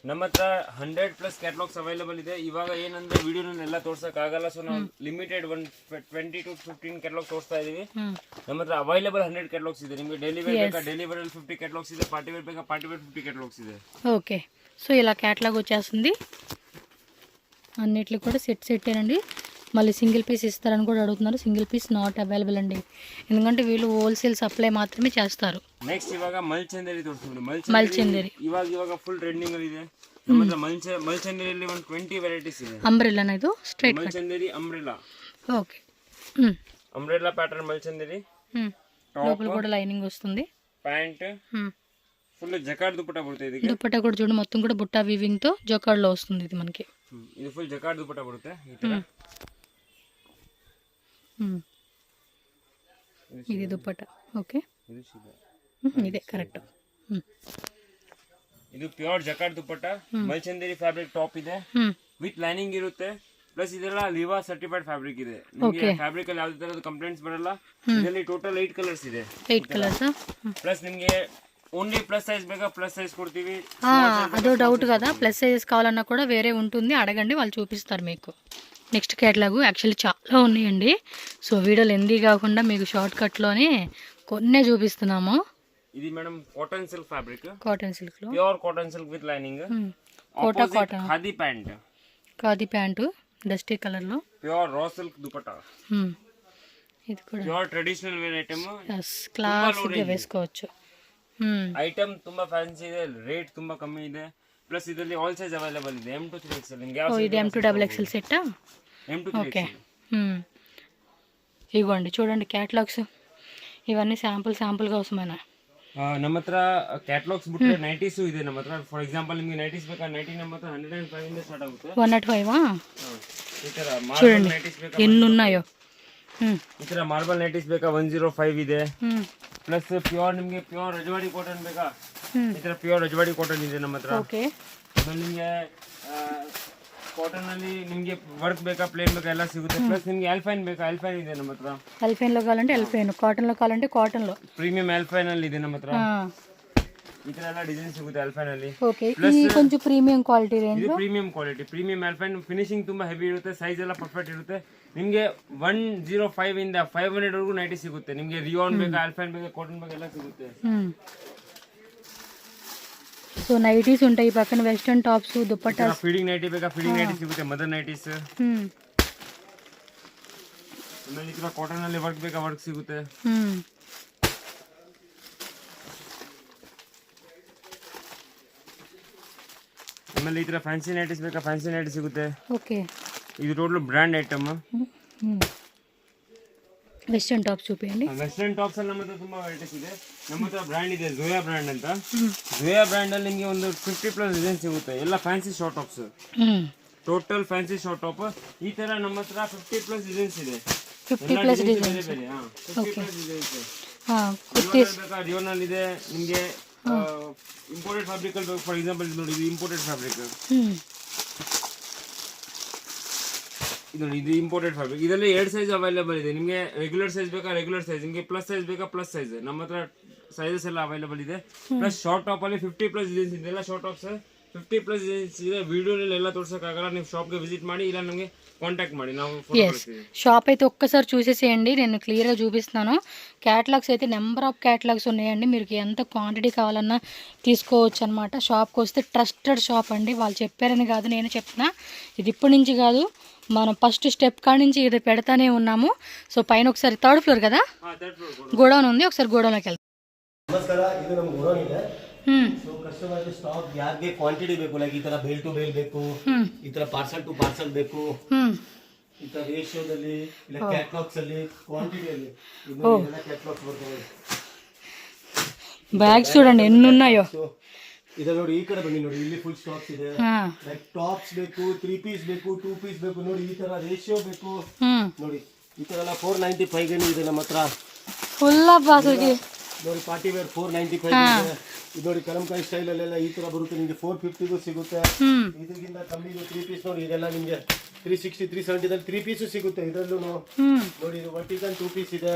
ನಮ್ಮ ಹತ್ರ 100+ ಕ್ಯಾಟಲಾಗ್ಸ್ ಅವೈಲೇಬಲ್ ಇದೆ. ಇವಾಗ ಏನಂದ್ರೆ ವಿಡಿಯೋನಲ್ಲಿ ಎಲ್ಲ ತೋರ್ಸಕ್ ಆಗಲ್ಲ, ಸೊ ನಾವು ಲಿಮಿಟೆಡ್ 20 to 15 ಕ್ಯಾಟಲಾಗ್ ತೋರಿಸ್ತಾ ಇದೀವಿ. ನಮ್ಮ ಹತ್ರ ಅವೈಲೇಬಲ್ 100 ಕ್ಯಾಟಲಾಗ್ಸ್ ಇದೆ. ನಿಮಗೆ ಡೈಲಿ ವೇರ್ ಬೇಕಾ ಡೈಲಿ ವೇರ್ ಅಲ್ಲಿ 50 ಕ್ಯಾಟಲಾಗ್ಸ್ ಇದೆ. ಪಾರ್ಟಿ ವೇರ್ ಬೇಕಾ ಪಾರ್ಟಿ ವೇರ್ 50 ಕ್ಯಾಟಲಾಗ್ಸ್ ಇದೆ. ఓకే. సో ఇలా క్యాటలాగ్ వచ్చేస్తుంది. అన్నిటికి కూడా సెట్టేనండి. మళ్ళీ సింగిల్ పీస్ ఇస్తారని కూడా అడుగుతున్నారు. సింగిల్ పీస్ నాట్ అవైలబుల్ అండి, ఎందుకంటే వీళ్ళు హోల్సేల్ సప్లై మాత్రమే చేస్తారు. నెక్స్ట్ ఇವಾಗ మల్చందేరి తోರಿಸ್ತೀನಿ. మల్చందేరి ఇವಾಗ ఫుల్ ట్రెండింగ్ ಅಲ್ಲಿ ಇದೆ. ನಮ್ಮ ಹತ್ರ ಮಲ್ಚಂದೇರಿಯಲ್ಲಿ 20 ವೆರೈಟೀಸ್ ಇದೆ. ಅಂಬ್ರೆಲ್ಲಾ ಇದು straight Malchanderi umbrella. Okay. Umbrella pattern Malchanderi. లోపల కూడా లైనింగ్ వస్తుంది. ప్యాంట్ ఫుల్ జకార్డ్ దుపట్టా బರುತ್ತೆ. ಇದಕ್ಕೆ దుపట్టా కూడా చూడండి, మొత్తం కూడా బుట్టా వీవింగ్ తో జకార్డ్ లో వస్తుంది ఇది మనకి. ಇದು ಫುಲ್ ಜಕಾರ್ಡ್ ದುಪಟ್ಟಾ ಬರುತ್ತೆ ಈ ತರ. ఇది దుపట్టా. ఓకే. ఇదే కరెక్ట్. ಇದು pure jacquard dupatta Malchanderi fabric top ಇದೆ, ವಿತ್ ಲೈನಿಂಗ್ ಇರುತ್ತೆ. ಪ್ಲಸ್ ಇದೆಲ್ಲ ಲಿವಾ ಸರ್ಟಿಫೈಡ್ ಫ್ಯಾಬ್ರಿಕ್ ಇದೆ. ನಿಮಗೆ ಫ್ಯಾಬ್ರಿಕ್ ಅಲ್ಲಿ ಯಾವುದೇ ತರದ ಕಂಪ್ಲೇಂಟ್ಸ್ ಬರಲ್ಲ. ಇದರಲ್ಲಿ ಟೋಟಲ್ 8 ಕಲರ್ಸ್ ಇದೆ. 8 ಕಲರ್ಸ್. ಪ್ಲಸ್ ನಿಮಗೆ ఓన్లీ ప్లస్ సైజ్ ಬೇಕಾ ప్లస్ సైజ్ కొడుతీవి. అదో డౌట్ కదా, ప్లస్ సైజెస్ కావాలన్నా కూడా వేరే ఉంటుంది, అడగండి వాళ్ళు చూపిస్తారు మీకు. నెక్స్ట్ క్యాటలాగ్ యాక్చువల్లీ చాలా ఉన్నాయండి. సో వీడియో లెందీ కాకుండా మీకు షార్ట్ కట్లోనే కొన్నే చూపిస్తున్నాము. ఇది madam cotton silk fabric. Cotton silk లో pure cotton silk with lining. Kota cotton khadi pant. Khadi pant dusty colour లో. Pure raw silk dupatta. ఇది కూడా pure traditional wear item. Class గా వేసుకోవచ్చు. ಐಟಮ್ ತುಂಬಾ ಫ್ಯಾನ್ಸಿ ಇದೆ, ರೇಟ್ ತುಂಬಾ ಕಮ್ಮಿ ಇದೆ. ಪ್ಲಸ್ ಇದರಲ್ಲಿ ಆಲ್ ಸೈಜ್ ಅವೈಲೇಬಲ್ ಇದೆ. M to 3XL. ನಿಮಗೆ ಯಾವ ఇది M to XXL set. M to 3XL. Okay. ఇవ్వండి చూడండి క్యాటలాగ్స్. ఇవన్నీ శాంపుల్ కోసమేనా. ನಮ್ಮ ಹತ್ರ ಕ್ಯಾಟಲಾಗ್ಸ್ ಬಿಟ್ಟರೆ ನೈಟೀಸು ಇದೆ ನಮ್ಮ ಹತ್ರ. ಫಾರ್ ಎಕ್ಸಾಂಪಲ್ ನಿಮಗೆ ನೈಟೀಸ್ ಬೇಕಾ, ನೈಟಿ ನಮ್ಮ ಹತ್ರ 105 ಇಂದ ಸ್ಟಾರ್ಟ್ ಆಗುತ್ತೆ. 105 ಈ ತರ ಮಾರ್ಬಲ್ ನೈಟೀಸ್ ಬೇಕಾ, ఎన్ని ఉన్నాయో. ಈ ತರ ಮಾರ್ಬಲ್ ನೈಟೀಸ್ ಬೇಕಾ 105 ಇದೆ. ಪ್ಲಸ್ ಪ್ಯೂರ್ ನಿಮಗೆ ಪ್ಯೂರ್ ರಜವಾಡಿ ಕಾಟನ್ ಬೇಕಾ, ಈ ತರ ಪ್ಯೂರ್ ರಜವಾಡಿ ಕಾಟನ್ ಇದೆ ನಮ್ಮ ಹತ್ರ. ಓಕೆ. ನಿಮಗೆ ಕಾಟನ್ ಅಲ್ಲಿ ನಿಮಗೆ ವರ್ಕ್ ಬೇಕಾ, ಪ್ಲೇನ್ ಬೇಕಾ ಎಲ್ಲ ಸಿಗುತ್ತೆ. ಪ್ಲಸ್ ನಿಮಗೆ ಆಲ್ಫೈನ್ ಬೇಕಾ, ಆಲ್ಫೈನ್ ಇದೆ ನಮ್ಮ ಹತ್ರ. ಆಲ್ಫೈನ್ లో కావాలంటే ఆల్ఫైన్, కాటన్ లో కావాలంటే కాటన్ లో. ಪ್ರೀಮಿಯಂ ಆಲ್ಫೈನ್ ಅಲ್ಲಿ ಇದೆ ನಮ್ಮ ಹತ್ರ. ಈ ತರ ಎಲ್ಲ ಡಿಸೈನ್ ಸಿಗುತ್ತೆ ಆಲ್ಫೈನ್ ಅಲ್ಲಿ. ಓಕೆ. ಈ కొంచెం ಪ್ರೀಮಿಯಂ ಕ್ವಾಲಿಟಿ ರೇಂಜ್. ಇದು ಪ್ರೀಮಿಯಂ ಕ್ವಾಲಿಟಿ, ಪ್ರೀಮಿಯಂ ಆಲ್ಫೈನ್. ಫಿನಿಶಿಂಗ್ ತುಂಬಾ ಹೆವಿ ಇರುತ್ತೆ, ಸೈಜ್ ಎಲ್ಲ ಪರ್ಫೆಕ್ಟ್ ಇರುತ್ತೆ. ನಿಮಗೆ 105 ಇಂದ 500 ವರೆಗೂ ನೈಟಿ ಸಿಗುತ್ತೆ. ನಿಮಗೆ ರಿಯಾನ್ ಬೇಕಾ, ಆಲ್ಫೈನ್ ಬೇಕಾ, ಕಾಟನ್ ಬೇಕಾ ಎಲ್ಲ ಸಿಗುತ್ತೆ. సో నైటీస్ ఉంటాయి పక్కన, western tops, dupatta. Feeding nighty ಬೇಕಾ, ಫೀಡಿಂಗ್ ನೈಟಿ ಸಿಗುತ್ತೆ. Mother nighties. ಆಮೇಲೆ ಈ ತರ ಕಾಟನ್ ಅಲ್ಲಿ ವರ್ಕ್ ಬೇಕಾ, ವರ್ಕ್ ಸಿಗುತ್ತೆ. ಆಮೇಲೆ ಈ ತರ ಫ್ಯಾನ್ಸಿ ನೈಟೀಸ್ ಬೇಕಾ, ಫ್ಯಾನ್ಸಿ ನೈಟಿ ಸಿಗುತ್ತೆ. ಓಕೆ. ಇದು total brand item. Western tops చూపించండి. ವೆಸ್ಟರ್ನ್ ಟಾಪ್ಸ್ ಅಲ್ಲಿ ನಮ್ಮ ಹತ್ರ ತುಂಬಾ ವೆರೈಟೀಸ್ ಇದೆ. ನಮ್ಮ ಹತ್ರ ಬ್ರ್ಯಾಂಡ್ ಇದೆ ಝೋಯಾ ಬ್ರ್ಯಾಂಡ್ ಅಂತ. ಝೋಯಾ ಬ್ರ್ಯಾಂಡ್ ಅಲ್ಲಿ ನಿಮಗೆ ಒಂದು 50+ ಡಿಸೈನ್ ಸಿಗುತ್ತೆ. ಎಲ್ಲ fancy short tops, total fancy short top. ಈ ತರ ನಮ್ಮ ಹತ್ರ 50+ ಡಿಸೈನ್ಸ್ ಇದೆ. 50+ ಡಿಸೈನ್ಸ್. ಕುರ್ತೀಸ್ ಬೇಕಾ ರಿಯೋನಲ್ಲಿ ಇದೆ ನಿಮಗೆ. ಇಂಪೋರ್ಟೆಡ್ ಫ್ಯಾಬ್ರಿಕ್ ಅಲ್ಲಿ ಫಾರ್ ಎಕ್ಸಾಂಪಲ್ ನೋಡಿ, ಇದು ಇಂಪೋರ್ಟೆಡ್ ಫ್ಯಾಬ್ರಿಕ್. ಇದು ನೋಡಿ, ಇದು ಇಂಪೋರ್ಟೆಡ್ ಫ್ಯಾಬ್ರಿಕ್. ಇದರಲ್ಲಿ 2 ಸೈಜ್ ಅವೈಲೇಬಲ್ ಇದೆ ನಿಮಗೆ. ರೆಗ್ಯುಲರ್ ಸೈಜ್ ಬೇಕಾ ರೆಗ್ಯುಲರ್ ಸೈಜ್, ನಿಮಗೆ ಪ್ಲಸ್ ಸೈಜ್ ಬೇಕಾ ಪ್ಲಸ್ ಸೈಜ್. ನಮ್ಮ ಹತ್ರ ಸೈಜಸ್ ಎಲ್ಲ ಅವೈಲೇಬಲ್ ಇದೆ. ಪ್ಲಸ್ ಶಾರ್ಟ್ ಟಾಪ್ ಅಲ್ಲಿ 50+ ಡಿಸೈನ್ಸ್ ಇದೆಲ್ಲ. ಶಾರ್ಟ್ ಟಾಪ್ಸ್ 50+ ಡಿಸೈನ್ಸ್ ಇದೆ. ವಿಡಿಯೋನಲ್ಲಿ ಎಲ್ಲ ತೋರ್ಸೋಕ್ಕಾಗಲ್ಲ, ನೀವು ಶಾಪ್ಗೆ ವಿಸಿಟ್ ಮಾಡಿ, ಇಲ್ಲ ನಮಗೆ కాంటాక్ట్ ಮಾಡಿ, ನಾವು ఫోటో కలుస్తాము. షాప్ అయితే ఒక్కసారి చూసేసేయండి, నేను క్లియర్గా చూపిస్తున్నాను. క్యాటలాగ్స్ అయితే నెంబర్ ఆఫ్ క్యాటలాగ్స్ ఉన్నాయండి, మీరు ఎంత క్వాంటిటీ కావాలన్నా తీసుకోవచ్చు అనమాట. షాప్కి వస్తే ట్రస్టెడ్ షాప్ అండి, వాళ్ళు చెప్పారని కాదు, నేను చెప్తున్నా. ఇది ఇప్పటి నుంచి కాదు, మనం ఫస్ట్ స్టెప్ కాడి నుంచి ఇది పెడతానే ఉన్నాము. సో పైన ఒకసారి 3rd ఫ్లోర్ కదా గోడౌన్ ఉంది, ఒకసారి గోడౌన్లోకి వెళ్తాం. ನಮಸ್ಕಾರ, ಇದು ನಮ್ಮ ಗೋಡೌನ್ ಇದೆ. ಸೊ ಕಸ್ಟಮರ್ ಸ್ಟಾಕ್ ಯಾರಿಗೆ ಕ್ವಾಂಟಿಟಿ ಬೇಕು, ಲೈಕ್ ಈ ತರ ಬೇಲ್ ಟು ಬೇಲ್ ಬೇಕು, ಈ ತರ ಪಾರ್ಸಲ್ ಟು ಪಾರ್ಸಲ್ ಬೇಕು, ಈ ತರ ರೇಷಿಯೋದಲ್ಲಿ ಇಲ್ಲ ಕ್ಯಾಟ್ಲಾಗ್ಸ್ ಅಲ್ಲಿ ಕ್ವಾಂಟಿಟಿಯಲ್ಲಿ ಇದೆಲ್ಲ ಕ್ಯಾಟ್ಲಾಗ್ಸ್ ಬರ್ತವೆ. ಬ್ಯಾಗ್ಸ್ చూడండి ఎన్ని ఉన్నాయో. ಇದು ನೋಡಿ, ಈ ಕಡೆ ಬನ್ನಿ ನೋಡಿ, ಇಲ್ಲಿ ಫುಲ್ ಸ್ಟಾಕ್ಸ್ ಇದೆ. ಲೈಕ್ ಟಾಪ್ಸ್ ಬೇಕು, 3 ಪೀಸ್ ಬೇಕು, 2 ಪೀಸ್ ಬೇಕು, ನೋಡಿ ಈ ತರ ರೇಷಿಯೋ ಬೇಕು. ನೋಡಿ ಈ ತರ ಎಲ್ಲ 495 ಗೆ ಇದೆ ನಮ್ಮ ಹತ್ರ. ಫುಲ್ ಆಫ್ ಆಸರಿಗೆ ನೋಡಿ ಪಾರ್ಟಿ ವೇರ್ 495 ಇದೆ. ಇದು ನೋಡಿ ಕಲಂಕಾಯಿ ಸ್ಟೈಲ್ ಅಲ್ಲೆಲ್ಲ ಈ ತರ ಬರುತ್ತೆ, ನಿಮಗೆ 450ಗೂ ಸಿಗುತ್ತೆ. ಇದಕ್ಕಿಂತ ಕಮ್ಮಿ 3 ಪೀಸ್ ನೋಡಿ, ಇದೆಲ್ಲ ನಿಮಗೆ 360 370 ದಲ್ಲಿ 3 ಪೀಸ್ ಸಿಗುತ್ತೆ. ಇದರಲ್ಲೂ ನೋಡಿ, ಇದು ವರ್ಟಿಕಲ್ 2 ಪೀಸ್ ಇದೆ,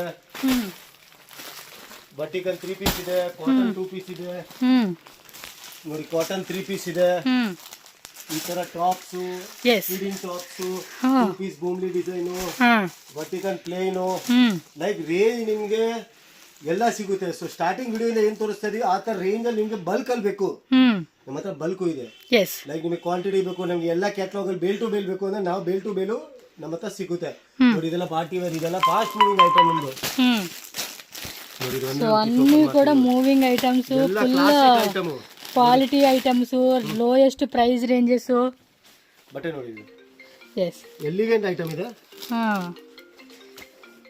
ವರ್ಟಿಕಲ್ 3 ಪೀಸ್ ಇದೆ, ಕಾಟನ್ 2 ಪೀಸ್ ಇದೆ, ನೋಡಿ ಕಾಟನ್ 3 ಪೀಸ್ ಇದೆ. ಈ ತರ ಟಾಪ್ಸ್, ಫೀಡಿಂಗ್ ಟಾಪ್ಸ್ 2 ಪೀಸ್ ಬೂಮ್ಲಿ design, vertical plain, like range ನಿಮ್ಗೆ ಎಲ್ಲ ಸಿಗುತ್ತೆ. ಸೊ ಸ್ಟಾರ್ಟಿಂಗ್ ವಿಡಿಯೋಯಿಂದ ಏನ್ ತೋರಿಸ್ತಾ ಇದೀವಿ ಆ ತರ ರೇಂಜ್ ಅಲ್ಲಿ ನಿಮ್ಗೆ ಬಲ್ಕ್ ಅಲ್ಲಿ ಬೇಕು, ನಮ್ಮ ಹತ್ರ ಬಲ್ಕು ಇದೆ. ಲೈಕ್ ನಿಮಗೆ ಕ್ವಾಂಟಿಟಿ ಬೇಕು, ನಮ್ಗೆ ಎಲ್ಲ ಕ್ಯಾಟ್ಲಾಗ್ ಅಲ್ಲಿ ಬೇಲ್ ಟು ಬೇಲ್ ಬೇಕು ಅಂದ್ರೆ ನಾವು ಬೇಲ್ ಟು ಬೇಲು ನಮ್ಮ ಹತ್ರ ಸಿಗುತ್ತೆ. ನೋಡಿ ಇದೆಲ್ಲ ಪಾರ್ಟಿ ವೇರ್, ಇದೆಲ್ಲ ಫಾಸ್ಟ್ ಮೂವಿಂಗ್ ಐಟಮ್ ನಮ್ದು. అన్నీ కూడా moving items, full quality items, lowest price ranges. ಬಟ್ಟೆ ನೋಡಿ, ಎಲ್ಲಿಗೆಂಟ್ ಐಟಮ್ ಇದೆ,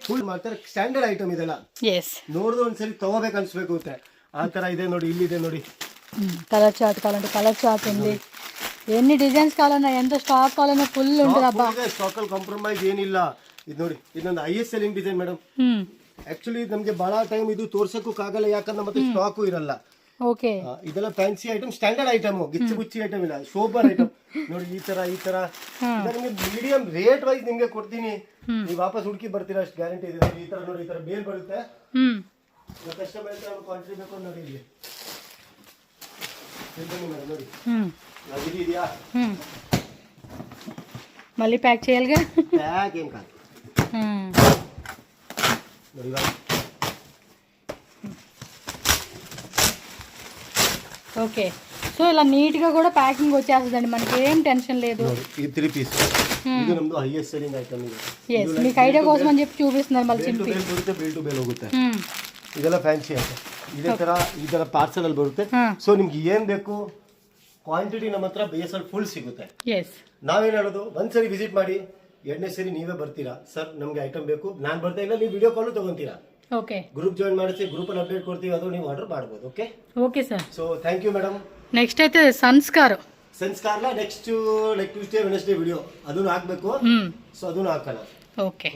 ಫುಲ್ ಮಾಡ್ತಾರೆ, ಸ್ಟ್ಯಾಂಡರ್ಡ್ ಐಟಮ್ ಇದೆಲ್ಲ. ನೋಡಿದ್ರೆ ಒಂದ್ಸರಿ ತಗೋಬೇಕು ಅನ್ಸ್ಬೇಕು ಆ ತರ ಇದೆ. ನೋಡಿ ಇಲ್ಲಿದೆ ನೋಡಿ, కలర్ చార్ట్ కావాలంటే కలర్ చార్ట్ ఉంది, ఎన్ని డిజైన్స్ కావాలన్నా ఎంత స్టాక్ కావాలన్నా ఫుల్ ఉంటుంది. అబ్బా ಸ್ಟಾಕ್ ಅಲ್ಲಿ ಕಾಂಪ್ರಮೈಸ್ ಏನಿಲ್ಲ. ಇದು ನೋಡಿ, ಇದೊಂದು highest selling design madam. Actually ನಮ್ಗೆ ಬಹಳ ಟೈಮ್ ಇದು ತೋರ್ಸಕ್ಕಾಗಲ್ಲ, ಯಾಕಂದ್ರೆ ಮತ್ತೆ ಸ್ಟಾಕು ಇರಲ್ಲ. ಓಕೆ, ಇದೆಲ್ಲ ಫ್ಯಾನ್ಸಿ ಐಟಮ್, ಸ್ಟ್ಯಾಂಡರ್ಡ್ ಐಟಮ್, ಗಿಚ್ಚು ಗುಚ್ಚಿ ಐಟಮ್ ಇಲ್ಲ, ಸೋಬರ್ ಐಟಮ್. ನೋಡಿ ಈ ತರ ನಿಮ್ಗೆ ಮೀಡಿಯಂ ರೇಟ್ ವೈಸ್ ನಿಮ್ಗೆ ಕೊಡ್ತೀನಿ, ನೀವು ವಾಪಸ್ ಹುಡುಕಿ ಬರ್ತೀರಾ ಅಷ್ಟು ಗ್ಯಾರಂಟಿ ಇದೆ. ಈ ತರ ನೋಡಿ, ಈ ತರ ಬೇಲ್ ಬರುತ್ತೆ. ಕಸ್ಟಮರ್ ಕ್ವಾಂಟಿಟಿ ಬೇಕು ನೋಡಿ, ಇಲ್ಲಿ ನೋಡಿ ಇದೆಯಾ, మళ్ళీ ప్యాక్ చేయాలిగా. ప్యాక్ ఏం కాదు ನೋಡಿ. ఓకే, సో ఇలా నీట్ గా కూడా ప్యాకింగ్ వచ్చేస్తుందండి, మనకి ఏం టెన్షన్ లేదు. ఈ 3 పీస్ ಇದು ನಮ್ದು ಹೈಯೆಸ್ಟ್ ಸೆಲ್ಲಿಂಗ್ ಐಟಮ್ ಇದೆ. yes, మీకు ఐడియా కోసం అని చెప్పి చూపిస్తున్నారు. మళ్ళీ సింపుల్ ಬೇಲ್ ಟು ಬೇಲ್ ಹೋಗುತ್ತೆ. ಇದೆಲ್ಲ ಫ್ಯಾನ್ಸಿ ಐಟಮ್, ಈ ತರ ಪಾರ್ಸಲ್ ಅಲ್ಲಿ ಬರುತ್ತೆ. ಸೊ ನಿಮ್ಗೆ ಏನ್ ಬೇಕು ಕ್ವಾಂಟಿಟಿ ನಮ್ಮ ಹತ್ರ ಬೇಸಲ್ಲಿ ಫುಲ್ ಸಿಗುತ್ತೆ. ನಾವೇನ್ ಹೇಳೋದು, ಒಂದ್ಸರಿ ವಿಸಿಟ್ ಮಾಡಿ, 2ನೇ ಸರಿ ನೀವೇ ಬರ್ತೀರಾ, ಸರ್ ನಮ್ಗೆ ಐಟಮ್ ಬೇಕು, ನಾನ್ ಬರ್ತಾ ಇಲ್ಲ, ನೀವು ವಿಡಿಯೋ ಕಾಲ್ ತಗೊಂತೀರಾ. ಓಕೆ, ಗ್ರೂಪ್ ಜಾಯಿನ್ ಮಾಡಿಸಿ, ಗ್ರೂಪ್ ಅಲ್ಲಿ ಅಪ್ಡೇಟ್ ಕೊಡ್ತೀವಿ, ಅದು ನೀವು ಆರ್ಡರ್ ಮಾಡಬಹುದು. Okay okay sir. So thank you madam. Next అయితే ಸಂಸ್ಕಾರಲ್ಲ, next like Tuesday Wednesday video ಅದನ್ನು ಹಾಕ್ಬೇಕು. ಸೊ ಅದನ್ನು ಹಾಕೋಣ. ಓಕೆ.